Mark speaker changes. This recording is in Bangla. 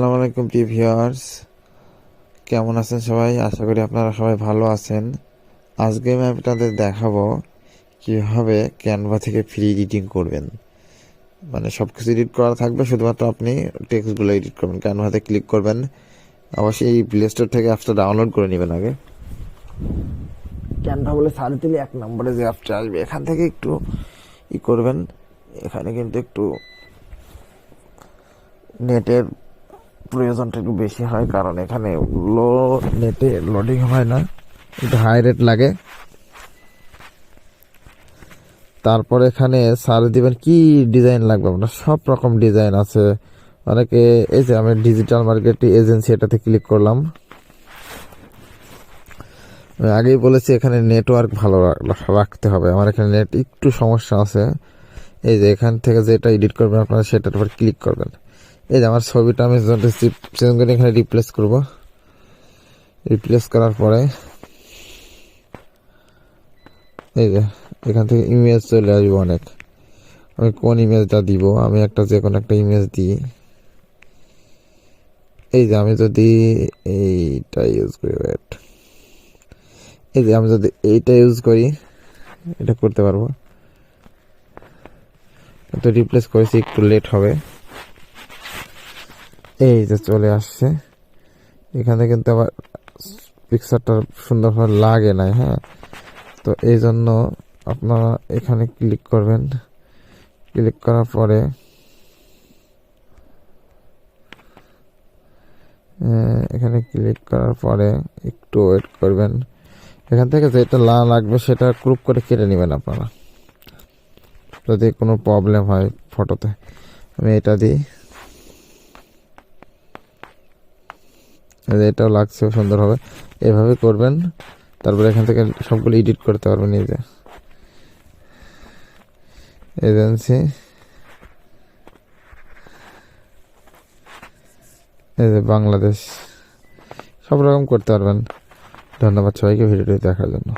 Speaker 1: আসসালামু আলাইকুম প্রিয় ভিউয়ার্স, কেমন আছেন সবাই? আশা করি আপনারা সবাই ভালো আছেন। আজকে আমি আপনাদের দেখাবো কিভাবে ক্যানভা থেকে ফ্রি এডিটিং করবেন। মানে সব কিছু এডিট করা থাকবে, শুধুমাত্র আপনি টেক্সটগুলো এডিট করবেন। ক্যানভাতে ক্লিক করবেন, অবশ্যই এই প্লে স্টোর থেকে অ্যাপসটা ডাউনলোড করে নেবেন। আগে ক্যানভা বলে সার্চ দিলে 1 নম্বরে যে অ্যাপটা আসবে, এখান থেকে একটু করবেন। এখানে কিন্তু একটু নেটের প্রয়োজনটা একটু বেশি হয়, কারণ এখানে লো নেটে লোডিং হয় না, একটু হাই রেট লাগে। তারপর এখানে সার্চ দিবেন কি ডিজাইন লাগবে আপনার, সব রকম ডিজাইন আছে অনেকে। এই যে আমি ডিজিটাল মার্কেটিং এজেন্সি, এটাতে ক্লিক করলাম। আমি আগেই বলেছি এখানে নেটওয়ার্ক ভালো রাখতে হবে, আমার এখানে নেট একটু সমস্যা আছে। এই যে এখান থেকে যেটা এডিট করবেন আপনারা সেটার উপর ক্লিক করবেন। এই যে আমার ছবিটা আমি এখানে রিপ্লেস করব। রিপ্লেস করার পরে এই যে এখান থেকে ইমেজ চলে আসবে অনেক। আমি কোন ইমেজটা দিব, আমি একটা যে কোনো একটা ইমেজ দিই। এই যে আমি যদি এইটা ইউজ করি, এই যে আমি যদি এইটা ইউজ করি, এটা করতে পারবো। তো রিপ্লেস করেছি, একটু লেট হবে। এই যে চলে আসছে, এখানে কিন্তু আবার পিকচারটা সুন্দরভাবে লাগে না। হ্যাঁ, তো এই জন্য আপনারা এখানে ক্লিক করবেন। ক্লিক করার পরে এখানে ক্লিক করার পরে একটু ওয়েট করবেন। এখান থেকে যেটা লাগবে সেটা ক্রপ করে কেটে নেবেন আপনারা, যদি কোনো প্রবলেম হয় ফটোতে। আমি এটা দিই, এটাও লাগছে সুন্দর হবে। এভাবে করবেন, তারপরে এখান থেকে সবগুলো এডিট করতে পারবেন। এই যে এজেন্সি, এই যে বাংলাদেশ, সব রকম করতে পারবেন। ধন্যবাদ সবাইকে ভিডিওটি দেখার জন্য।